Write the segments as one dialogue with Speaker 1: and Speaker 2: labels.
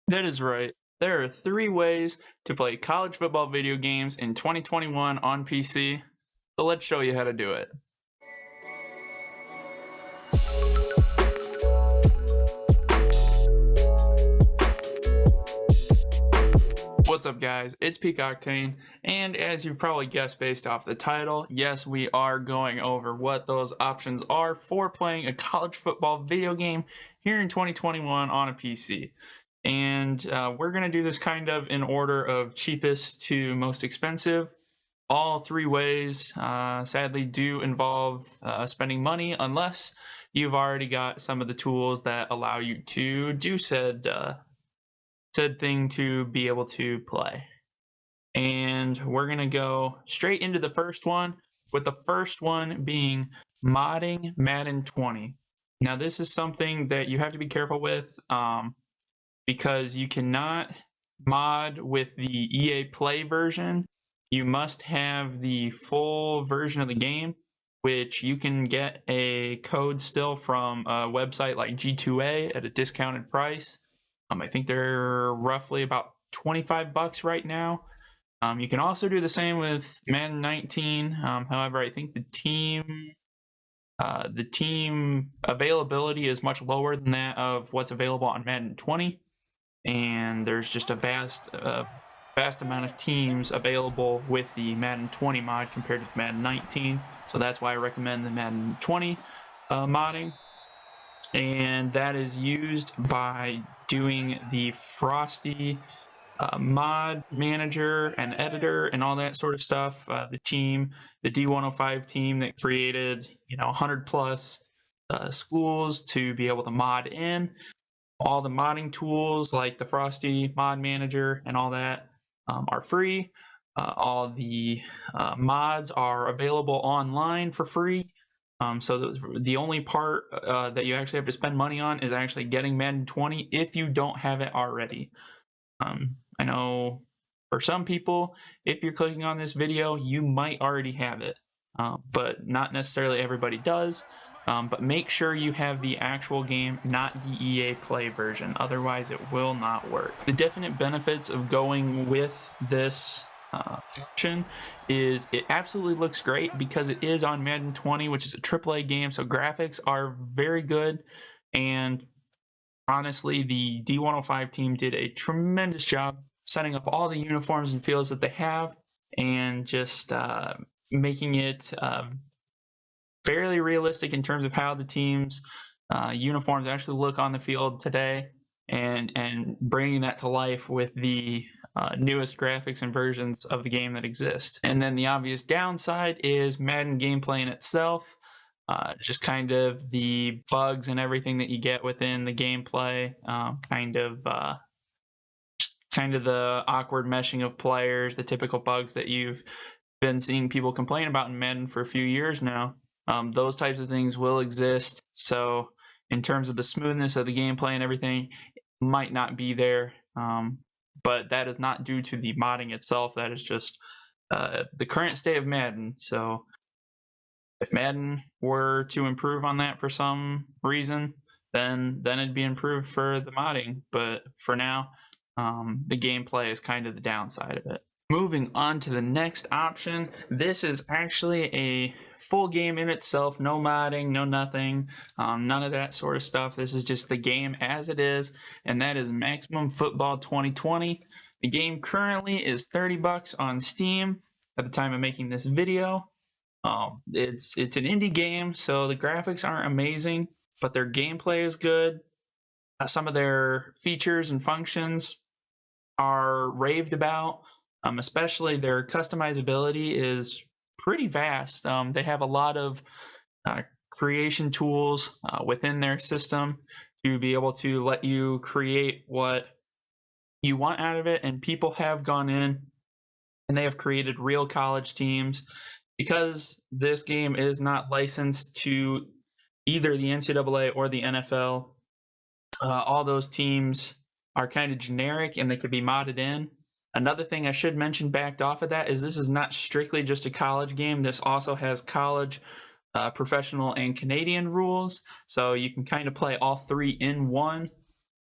Speaker 1: That is right. There are 3 ways to play college football video games in 2021 on PC, so let's show you how to do it. What's up guys, it's Peak Octane, and as you've probably guessed based off the title, yes, we are going over what those options are for playing a college football video game here in 2021 on a PC. And we're going to do this kind of in order of cheapest to most expensive. All 3 ways sadly do involve spending money unless you've already got some of the tools that allow you to do said thing to be able to play. And we're going to go straight into the first one, with the first one being modding Madden 20. Now this is something that you have to be careful with because you cannot mod with the EA Play version. You must have the full version of the game, which you can get a code still from a website like G2A at a discounted price. I think they're roughly about $25 right now. You can also do the same with Madden 19. However, I think the team availability is much lower than that of what's available on Madden 20, and there's just a vast amount of teams available with the Madden 20 mod compared to Madden 19. So that's why I recommend the Madden 20 modding, and that is used by doing the Frosty mod manager and editor and all that sort of stuff. The D105 team that created 100 plus schools to be able to mod in. All the modding tools like the Frosty mod manager and all that are free. All the mods are available online for free. So the only part that you actually have to spend money on is actually getting Madden 20 if you don't have it already. I know for some people, if you're clicking on this video, you might already have it, but not necessarily everybody does. But make sure you have the actual game, not the EA Play version. Otherwise, it will not work. The definite benefits of going with this option is it absolutely looks great because it is on Madden 20, which is a AAA game, so graphics are very good. And honestly, the D105 team did a tremendous job setting up all the uniforms and fields that they have, and just making it fairly realistic in terms of how the team's uniforms actually look on the field today, and bringing that to life with the newest graphics and versions of the game that exist. And then the obvious downside is Madden gameplay in itself, just kind of the bugs and everything that you get within the gameplay, kind of the awkward meshing of players, the typical bugs that you've been seeing people complain about in Madden for a few years now. Those types of things will exist. So in terms of the smoothness of the gameplay and everything, it might not be there. But that is not due to the modding itself. That is just the current state of Madden. So if Madden were to improve on that for some reason, then it'd be improved for the modding. But for now, the gameplay is kind of the downside of it. Moving on to the next option, this is actually a full game in itself, no modding, no nothing, none of that sort of stuff. This is just the game as it is, and that is Maximum Football 2020. The game currently is $30 on Steam at the time of making this video. It's an indie game, so the graphics aren't amazing, but their gameplay is good. Some of their features and functions are raved about. Especially their customizability is pretty vast. They have a lot of creation tools within their system to be able to let you create what you want out of it, and people have gone in and they have created real college teams. Because this game is not licensed to either the NCAA or the NFL, all those teams are kind of generic and they could be modded in. Another thing I should mention backed off of that is this is not strictly just a college game. This also has college, professional, and Canadian rules. So you can kind of play all 3 in one.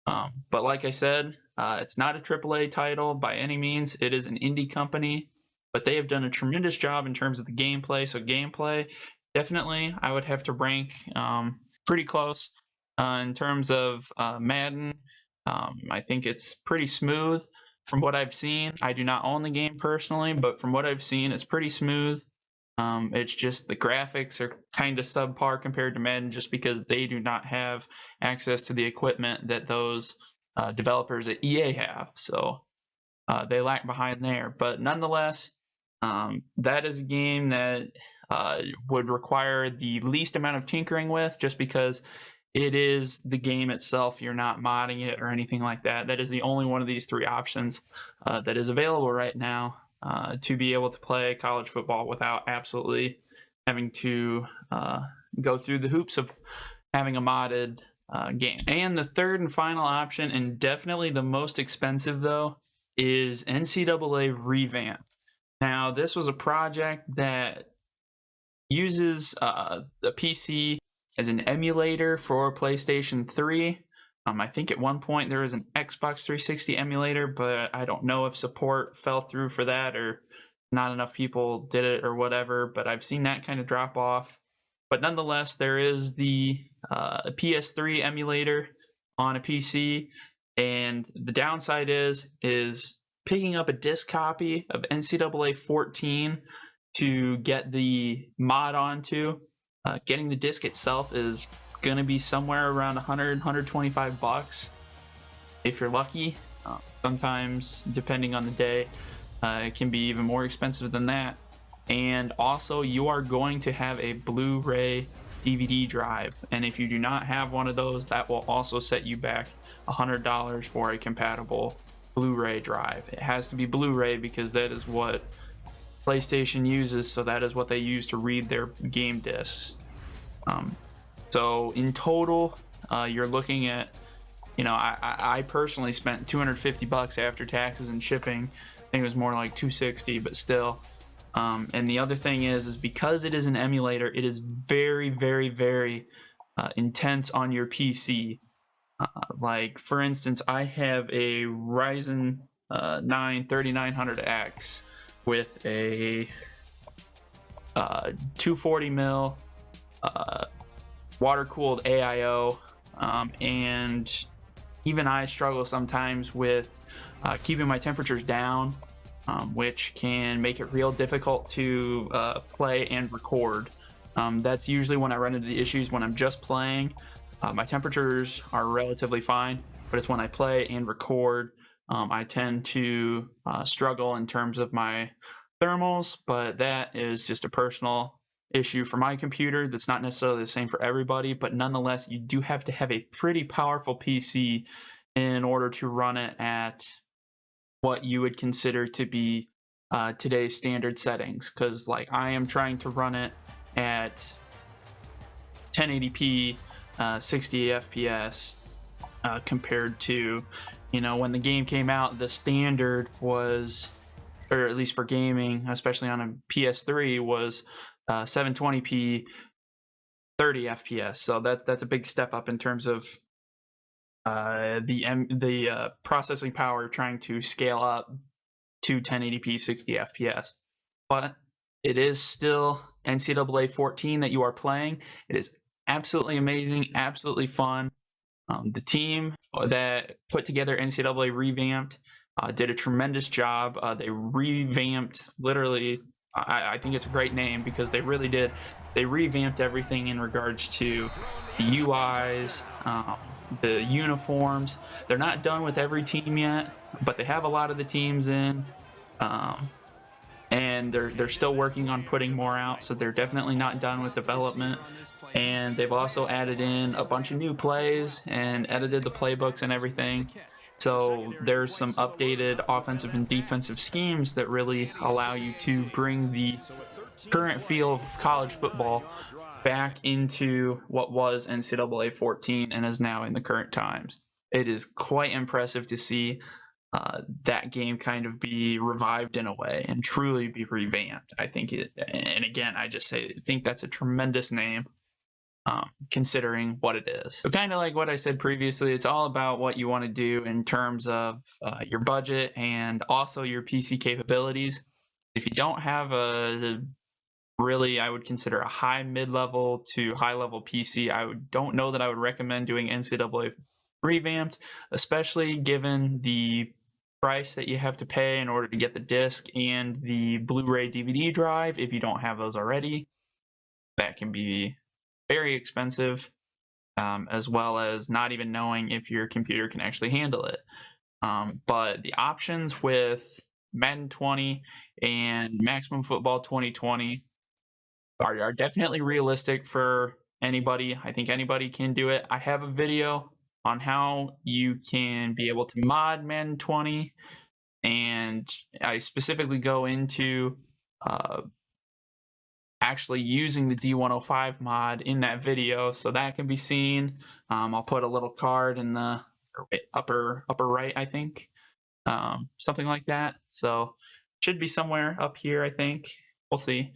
Speaker 1: But like I said, It's not a AAA title by any means. It is an indie company, but they have done a tremendous job in terms of the gameplay. So gameplay, definitely, I would have to rank pretty close. In terms of Madden, I think it's pretty smooth. From what I've seen, I do not own the game personally, but from what I've seen, it's pretty smooth. It's just the graphics are kind of subpar compared to Madden just because they do not have access to the equipment that those developers at EA have. So they lag behind there. But nonetheless, that is a game that would require the least amount of tinkering with, just because it is the game itself. You're not modding it or anything like that. That is the only one of these three options that is available right now to be able to play college football without absolutely having to go through the hoops of having a modded game. And the third and final option, and definitely the most expensive though, is NCAA Revamp. Now, this was a project that uses the PC as an emulator for PlayStation 3. I think at one point there was an Xbox 360 emulator, but I don't know if support fell through for that or not enough people did it or whatever, but I've seen that kind of drop off. But nonetheless, there is the PS3 emulator on a PC, and the downside is picking up a disc copy of NCAA 14 to get the mod onto. Getting the disc itself is going to be somewhere around 100, 125 bucks if you're lucky. Sometimes, depending on the day, it can be even more expensive than that. And also, you are going to have a Blu-ray DVD drive, and if you do not have one of those, that will also set you back $100 for a compatible Blu-ray drive. It has to be Blu-ray because that is what PlayStation uses, so that is what they use to read their game discs. So in total, you're looking at, I personally spent $250 after taxes and shipping. I think it was more like $260, but still. And the other thing is because it is an emulator, it is very, very, very intense on your PC. Like, for instance, I have a Ryzen 9 3900X with a 240 mil water-cooled AIO, and even I struggle sometimes with keeping my temperatures down, which can make it real difficult to play and record. That's usually when I run into the issues when I'm just playing. My temperatures are relatively fine, but it's when I play and record I tend to struggle in terms of my thermals, but that is just a personal issue for my computer. That's not necessarily the same for everybody, but nonetheless, you do have to have a pretty powerful PC in order to run it at what you would consider to be today's standard settings, because like I am trying to run it at 1080p 60 FPS compared to, when the game came out, the standard was, or at least for gaming, especially on a PS3, was 720p 30 FPS. So that's a big step up in terms of the processing power trying to scale up to 1080p 60 FPS. But it is still NCAA 14 that you are playing. It is absolutely amazing, absolutely fun. The team that put together NCAA Revamped did a tremendous job. They revamped, literally, I think it's a great name because they really did. They revamped everything in regards to the UIs, the uniforms. They're not done with every team yet, but they have a lot of the teams in. And they're still working on putting more out, so they're definitely not done with development. And they've also added in a bunch of new plays and edited the playbooks and everything. So there's some updated offensive and defensive schemes that really allow you to bring the current feel of college football back into what was NCAA 14 and is now in the current times. It is quite impressive to see that game kind of be revived in a way and truly be revamped. I think it, and again, I just say, I think that's a tremendous name. considering what it is. So kind of like what I said previously, it's all about what you want to do in terms of your budget and also your PC capabilities. If you don't have a really, I would consider a high mid-level to high-level PC, don't know that I would recommend doing NCAA Revamped, especially given the price that you have to pay in order to get the disc and the Blu-ray DVD drive. If you don't have those already, that can be very expensive, as well as not even knowing if your computer can actually handle it. But the options with Madden 20 and Maximum Football 2020 are definitely realistic for anybody. I think anybody can do it. I have a video on how you can be able to mod Madden 20, and I specifically go into actually using the D105 mod in that video, so that can be seen. I'll put a little card in the upper right, I think, something like that. So should be somewhere up here, I think. We'll see.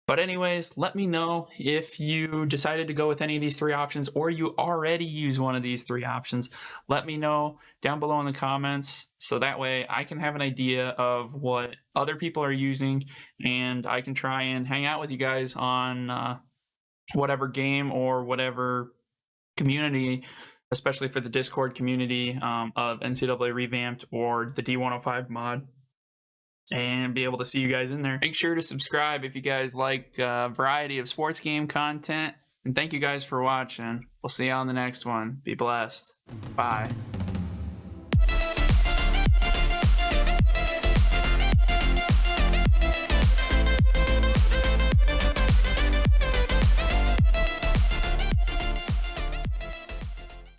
Speaker 1: But anyways, let me know if you decided to go with any of these three options, or you already use one of these three options. Let me know down below in the comments, so that way I can have an idea of what other people are using, and I can try and hang out with you guys on whatever game or whatever community, especially for the Discord community of NCAA Revamped or the D105 mod, and be able to see you guys in there. Make sure to subscribe if you guys like a variety of sports game content. And thank you guys for watching. We'll see you on the next one. Be blessed. Bye.